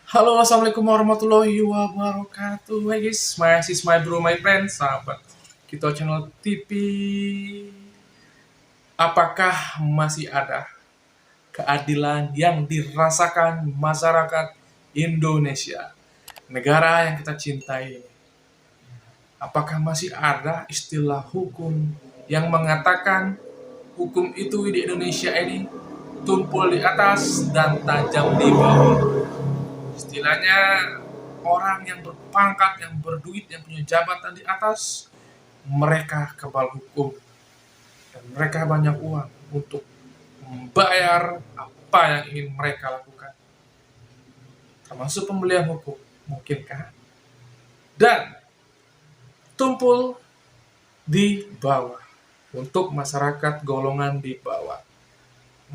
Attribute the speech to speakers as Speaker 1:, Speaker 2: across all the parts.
Speaker 1: Halo, assalamualaikum warahmatullahi wabarakatuh. Hey guys, my bro, my friend, sahabat kita channel TV. Apakah masih ada keadilan yang dirasakan masyarakat Indonesia, negara yang kita cintai ini? Apakah masih ada istilah hukum yang mengatakan hukum itu di Indonesia ini tumpul di atas dan tajam di bawah? Istilahnya orang yang berpangkat, yang berduit, yang punya jabatan di atas, mereka kebal hukum dan mereka banyak uang untuk membayar apa yang ingin mereka lakukan, termasuk pembelian hukum, mungkinkah? Dan tumpul di bawah untuk masyarakat golongan di bawah,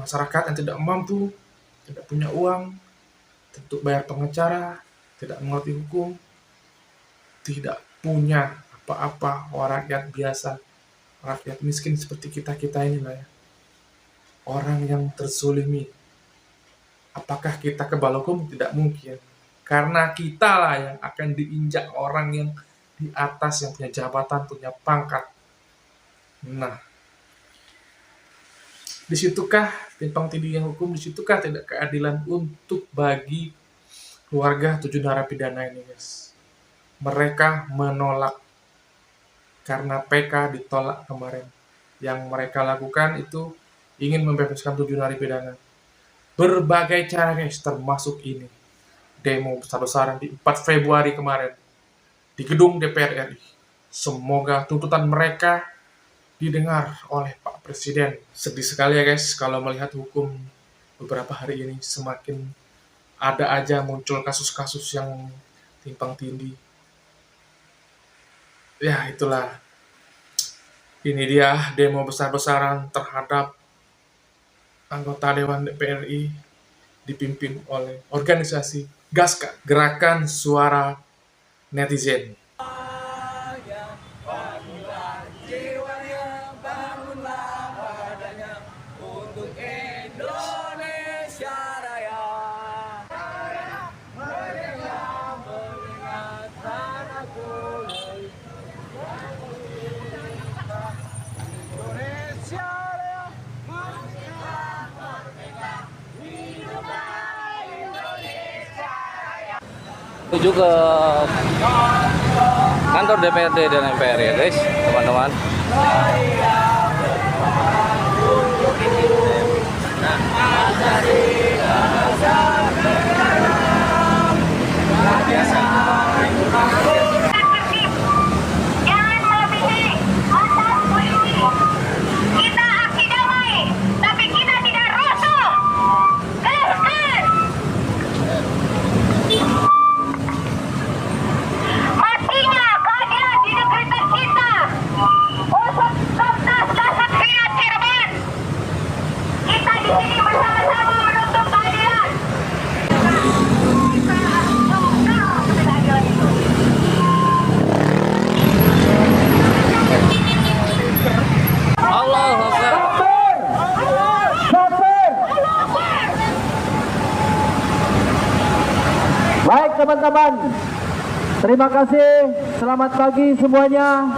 Speaker 1: masyarakat yang tidak mampu, tidak punya uang untuk bayar pengacara, tidak mengerti hukum, tidak punya apa-apa, rakyat biasa, rakyat miskin seperti kita-kita ini lah ya. Orang yang terzolimi. Apakah kita kebal hukum? Tidak mungkin. Karena kita lah yang akan diinjak orang yang di atas, yang punya jabatan, punya pangkat. Nah, disitukah timpang tindih yang hukum, disitukah tidak keadilan untuk bagi keluarga 7 narapidana ini, guys. Mereka menolak karena PK ditolak kemarin. Yang mereka lakukan itu ingin membebaskan 7 narapidana. Berbagai cara, guys, termasuk ini. Demo besar-besaran di 4 Februari kemarin di gedung DPR RI. Semoga tuntutan mereka didengar oleh Pak Presiden. Sedih sekali ya, guys, kalau melihat hukum beberapa hari ini semakin ada aja muncul kasus-kasus yang timpang tindih. Ya, itulah. Ini dia demo besar-besaran terhadap anggota Dewan DPR RI dipimpin oleh organisasi GASKA, Gerakan Suara Netizen.
Speaker 2: Menuju ke kantor DPRD dan MPR ya guys, teman-teman.
Speaker 3: Baik teman-teman, terima kasih, selamat pagi semuanya.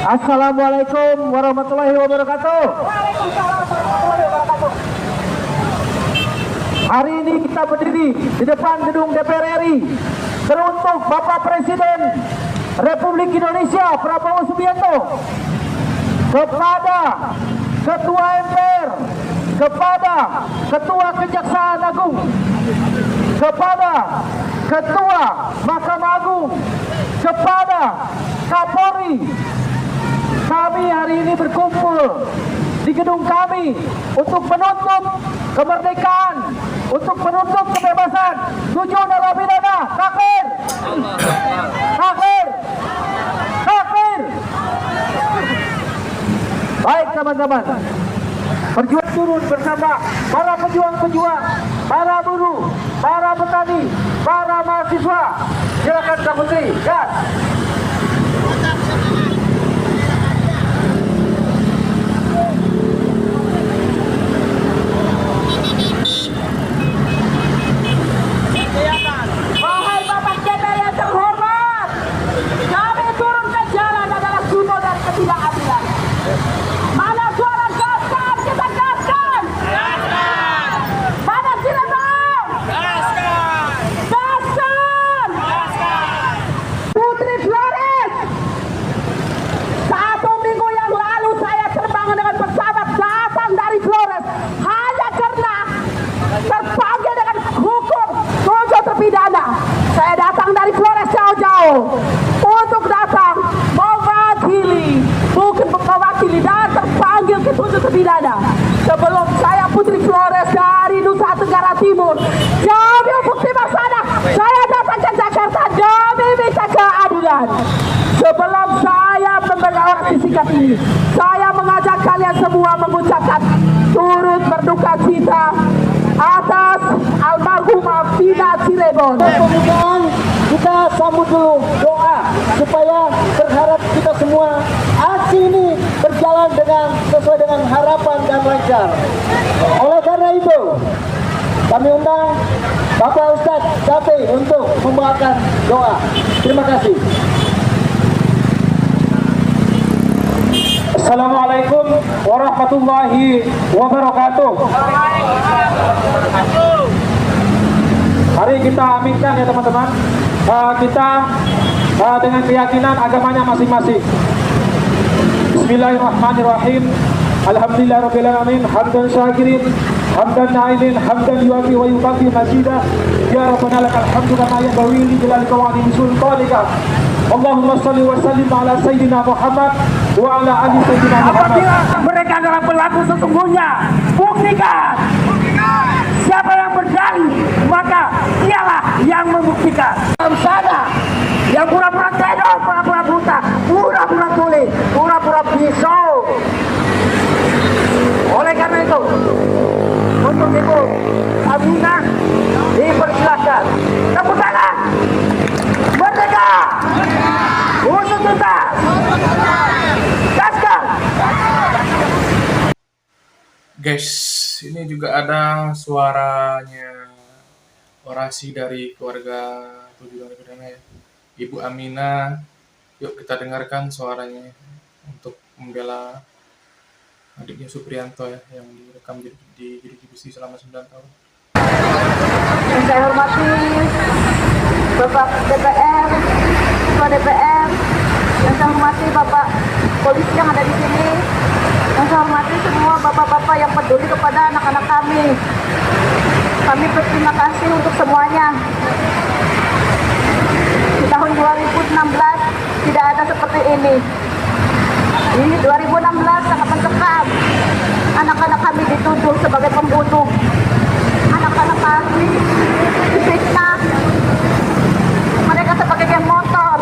Speaker 3: Assalamualaikum warahmatullahi wabarakatuh. Hari ini kita berdiri di depan gedung DPR RI teruntuk Bapak Presiden Republik Indonesia Prabowo Subianto, kepada Ketua MPR, kepada Ketua Kejaksaan Agung, kepada Ketua Mahkamah Agung, kepada Kapolri. Kami hari ini berkumpul di gedung kami untuk menuntut kemerdekaan, untuk menuntut kebebasan 7 narapidana. Takbir! Takbir! Takbir! Baik teman-teman, berjuang turun bersama para pejuang-pejuang, para buruh, para petani, para mahasiswa. Silakan Kak Putri, gas. Silakan.
Speaker 4: Putri Flores dari Nusa Tenggara Timur. Demi bukti Maksana, saya datang ke Jakarta demi minta keadilan. Sebelum saya memberi orasi singkat ini, saya mengajak kalian semua mengucapkan turut berduka cita atas almarhumah Vina Cirebon.
Speaker 3: Kemudian kita sambut dulu doa supaya berharap kita semua aksi ini berjalan sesuai dengan harapan dan lancar. Oleh karena itu, kami undang Bapak Ustadz Syafi untuk membawakan doa. Terima kasih. Assalamualaikum warahmatullahi wabarakatuh. Mari kita aminkan ya teman-teman. Kita dengan keyakinan agamanya masing-masing. Bismillahirrahmanirrahim. Alhamdulillahirabbil alamin. Hamdan syakirin, hamdan na'imin, hamdan yuwafi wa yukafi mazidah. Ya Rabbana lakal hamdu kama yanbaghi li jalali qawani sultanika. Allahumma shalli wa sallim ala sayyidina Muhammad wa ala ali sayyidina Muhammad. Apabila mereka adalah pelaku sesungguhnya, buktikan. Siapa yang berdalih, maka dialah yang membuktikan. Sana yang pura-pura tedo, pura-pura buta, pura-pura tuli, pura-pura pisau. Oleh karena itu, untuk Ibu Aminah dipersilakan. Tepuk tangan. Merdeka. Usut tuntas. Gaskan.
Speaker 1: Guys, ini juga ada suaranya orasi dari keluarga tujuh narapidana ya. Ibu Aminah, yuk kita dengarkan suaranya untuk membela adiknya Supriyanto ya, yang direkam di jeruji besi selama 9 tahun.
Speaker 4: Yang saya hormati Bapak DPR, Ketua DPR, yang saya hormati Bapak polisi yang ada di sini, yang saya hormati semua bapak-bapak yang peduli kepada anak-anak kami. Kami berterima kasih untuk semuanya. Di tahun 2016 tidak ada seperti ini. Di 2016 sangat mencekam. Anak-anak kami dituduh sebagai pembunuh. Anak-anak kami difitnah. Mereka sebagai geng motor.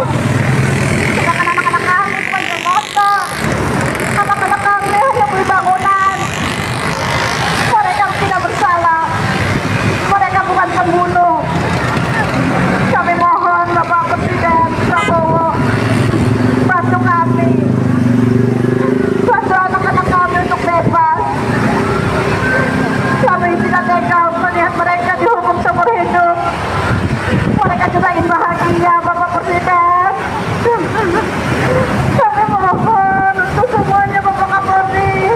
Speaker 4: Sedangkan anak-anak kami bukan geng motor. Anak-anak kami hanya beli bangunan. Mereka tidak bersalah. Mereka bukan pembunuh. Kami mohon Bapak Presiden Prabowo, bantu kami. Bantu anak-anak kami untuk bebas. Kami tidak tega melihat mereka dihukum seumur hidup. Mereka juga ingin bahagia, Bapak Presiden. Kami mohon untuk semuanya, Bapak Kapolri.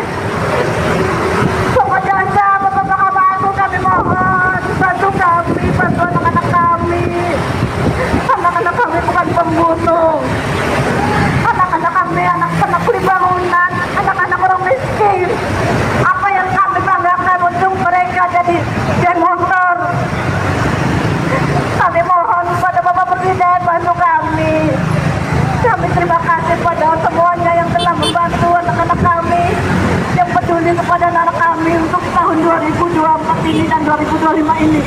Speaker 4: Bapak Jaksa, Bapak Mahkamah Agung, kami mohon bantu kami, bantu anak-anak kami. Anak-anak kami bukan pembunuh. Anak-anak kami anak-anak beli bangunan, anak-anak orang miskin. Apa yang kami banggakan untuk mereka jadi geng motor. Kami mohon kepada Bapak Presiden bantu kami. Kami terima kasih kepada semuanya yang telah membantu anak-anak kami, yang peduli kepada anak kami untuk tahun 2024 ini dan 2025 ini.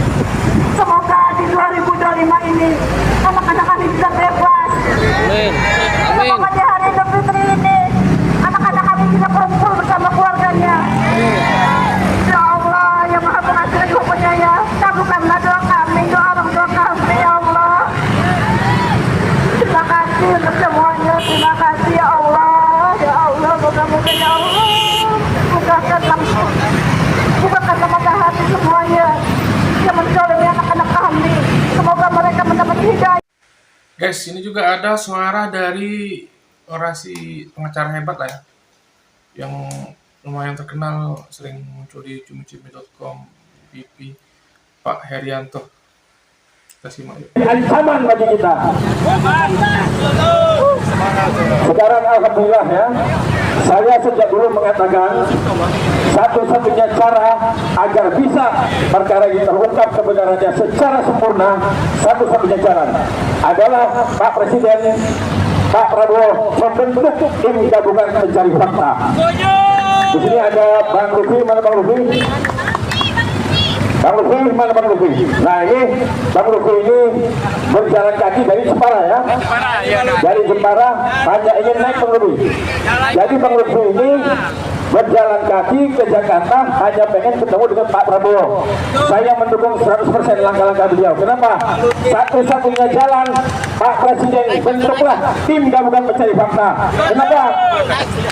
Speaker 4: Semoga di 2025 ini anak-anak kami bisa bebas.
Speaker 2: Amin.
Speaker 4: Semoga di hari Idul Fitri ini anak-anak kami bisa berkumpul bersama keluarganya. Ya Allah, yang Maha Pengasih dan Penyayang, kabulkanlah doa kami, doa orang tua kami, ya Allah. Terima kasih untuk semuanya, terima kasih ya Allah, ya Allah, moga-moga ya Allah, bukakanlah mata hati semuanya yang menzalimi anak-anak kami. Semoga mereka mendapat hidayah.
Speaker 1: Guys, ini juga ada suara dari orasi pengacara hebat lah ya, yang lumayan terkenal, sering muncul di cumi-cumi.com, BP, Pak Herianto. Kita simak yuk.
Speaker 3: Ancaman bagi kita. Sekarang alhamdulillah ya, saya sejak dulu mengatakan satu-satunya cara agar bisa perkara ini terungkap kebenarannya secara sempurna, satu-satunya cara adalah Pak Presiden Pak Prabowo membentuk tim gabungan pencari fakta. Di sini ada Bang Lufi, mana Bang Lufi? Bang Lutfi, mana Bang Lutfi? Nah ini Bang Lutfi ini berjalan kaki dari Jepara ya. Dari Jepara hanya ingin naik Bang Lutfi. Jadi Bang Lutfi ini berjalan kaki ke Jakarta hanya pengen ketemu dengan Pak Prabowo. Saya mendukung 100% langkah-langkah beliau. Kenapa? Satu-satunya jalan Pak Presiden bentuklah tim gabungan pencari fakta. Kenapa?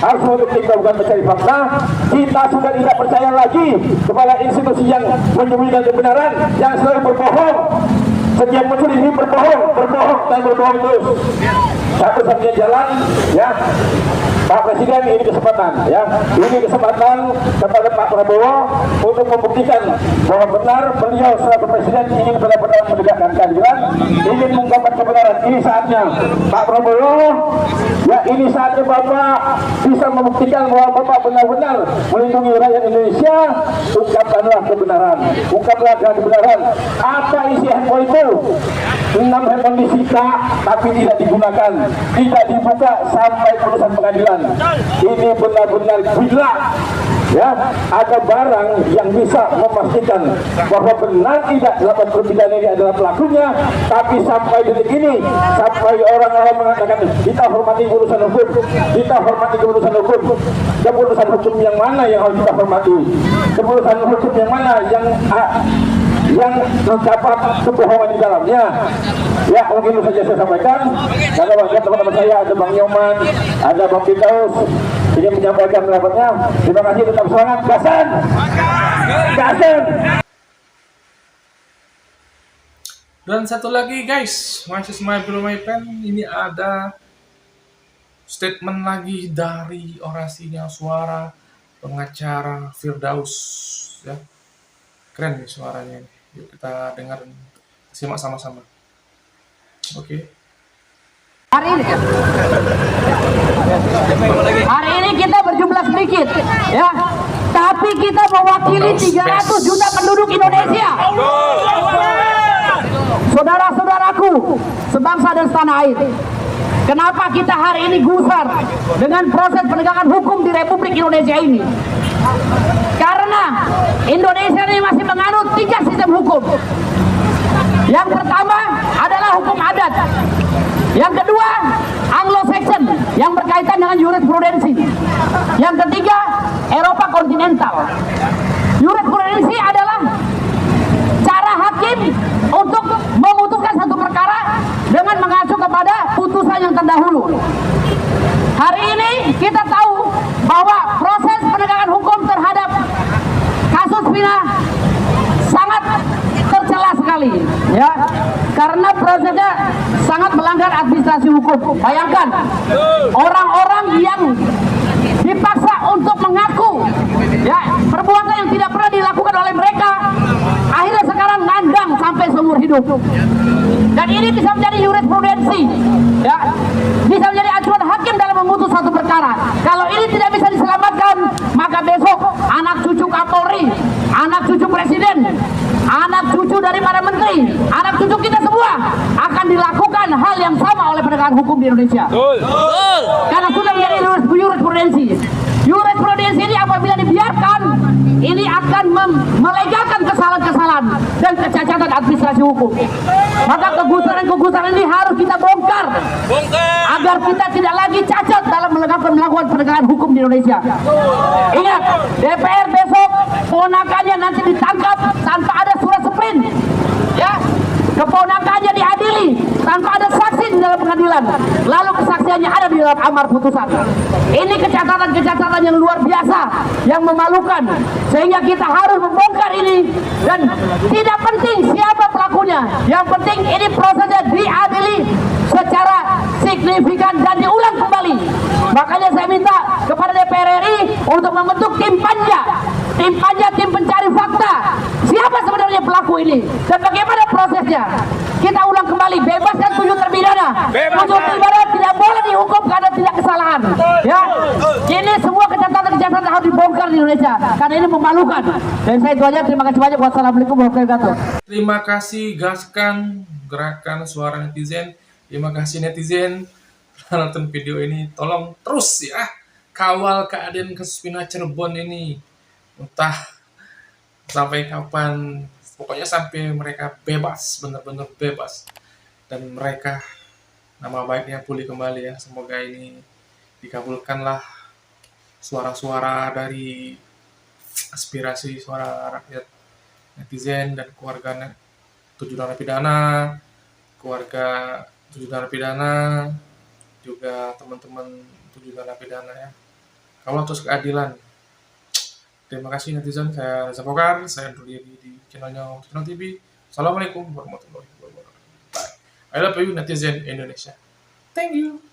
Speaker 3: Harus membentuk tim gabungan pencari fakta. Kita sudah tidak percaya lagi kepada institusi yang menyembunyikan kebenaran, yang selalu berbohong. Setiap muncul ini berbohong dan berbohong terus. Satu-satunya jalan ya Pak Presiden, ini kesempatan ya, ini kesempatan kepada Pak Prabowo untuk membuktikan bahwa benar beliau selaku Presiden ingin benar-benar menegakkan keadilan, ingin mengungkapkan kebenaran. Ini saatnya Pak Prabowo ya, ini saatnya Bapak bisa membuktikan bahwa Bapak benar-benar melindungi rakyat Indonesia. Ungkapkanlah kebenaran, ungkaplah kebenaran. Apa isi handphone itu? 6 handphone disita tapi tidak digunakan, tidak dibuka sampai putusan pengadilan. Ini benar-benar gila ya, ada barang yang bisa memastikan bahwa benar tidak 80 pidana ini adalah pelakunya, tapi sampai detik ini, sampai orang-orang mengatakan kita hormati urusan hukum, kita hormati keputusan hukum. Keputusan hukum yang mana yang harus kita hormati? Keputusan hukum yang mana yang terdapat kebohongan di dalamnya? Ya, mungkin itu saja saya sampaikan. Ada banyak teman-teman saya, ada Bang Nyoman, ada Bang Pitaus ingin menyampaikan pendapatnya. Terima kasih, tetap semangat, gasan.
Speaker 1: Dan satu lagi guys, masih my bro my pen, ini ada statement lagi dari orasinya suara pengacara Firdaus ya. Keren nih suaranya ini. Yuk kita dengar, simak sama-sama. Oke.
Speaker 4: Hari ini kita berjumlah sedikit, ya. Tapi kita mewakili 300 juta penduduk Indonesia. Saudara-saudaraku, sebangsa dan setanah air. Kenapa kita hari ini gusar dengan proses penegakan hukum di Republik Indonesia ini? Karena Indonesia ini masih menganut 3 sistem hukum. Yang pertama adalah hukum adat. Yang kedua, Anglo-Saxon yang berkaitan dengan jurisprudensi. Yang ketiga, Eropa kontinental. Jurisprudensi adalah cara hakim untuk memutuskan satu perkara dengan mengacu kepada putusan yang terdahulu. Hari ini kita tahu bahwa proses penegakan hukum terhadap kasus Vina sangat tercela sekali, ya, karena prosesnya sangat melanggar administrasi hukum. Bayangkan orang-orang yang dipaksa untuk mengaku ya perbuatan yang tidak pernah dilakukan oleh mereka, akhirnya sekarang nandang sampai seumur hidup. Dan ini bisa menjadi jurisprudensi, ya, bisa menjadi acuan hakim dalam memutus satu perkara. Kalau ini tidak bisa diselamatkan, maka besok anak cucu Kapolri, anak cucu Presiden, anak cucu dari para menteri, anak cucu kita semua akan dilakukan hal yang sama oleh penegakan hukum di Indonesia. Karena sudah menjadi jurisprudensi. Jurisprudensi ini apabila dibiarkan, ini akan melegakan kesalahan-kesalahan dan kecacatan administrasi hukum. Maka kegusaran-kegusaran ini harus kita bongkar agar kita tidak lagi cacat dalam melakukan penegakan hukum di Indonesia. Ingat, DPR besok keponakannya nanti ditangkap tanpa ada surat sprint, ya. Keponakannya diadili tanpa ada saksi di dalam pengadilan, lalu kesaksiannya ada di dalam amar putusan. Ini kecacatan-kecacatan yang luar biasa, yang memalukan, sehingga kita harus membongkar ini. Dan tidak penting siapa pelakunya, yang penting ini prosesnya diadili secara signifikan dan diulang kembali. Makanya saya minta kepada DPR RI untuk membentuk tim panja, tim pencari fakta. Siapa sebenarnya pelaku ini dan bagaimana prosesnya? Kita ulang kembali, bebaskan 7 terpidana. 7 terpidana tidak boleh dihukum karena tidak kesalahan. Ya, ini semua kejahatan harus dibongkar di Indonesia karena ini memalukan. Dan saya itu aja, terima kasih banyak. Wassalamualaikum warahmatullahi wabarakatuh.
Speaker 1: Terima kasih, gaskan gerakan suara netizen. Terima kasih netizen nonton video ini. Tolong terus ya kawal keadaan kasus Vina Cirebon ini. Entah sampai kapan Pokoknya sampai mereka bebas, benar-benar bebas. Dan mereka nama baiknya pulih kembali ya. Semoga ini dikabulkanlah suara-suara dari aspirasi suara rakyat netizen dan keluarga 7 narapidana, keluarga 7 narapidana, juga teman-teman 7 narapidana ya. Kawal terus keadilan. Terima kasih netizen, saya Reza Pokar, saya undur diri di channelnya Channel TV. Assalamualaikum warahmatullahi wabarakatuh. Bye. I love you netizen Indonesia. Thank you.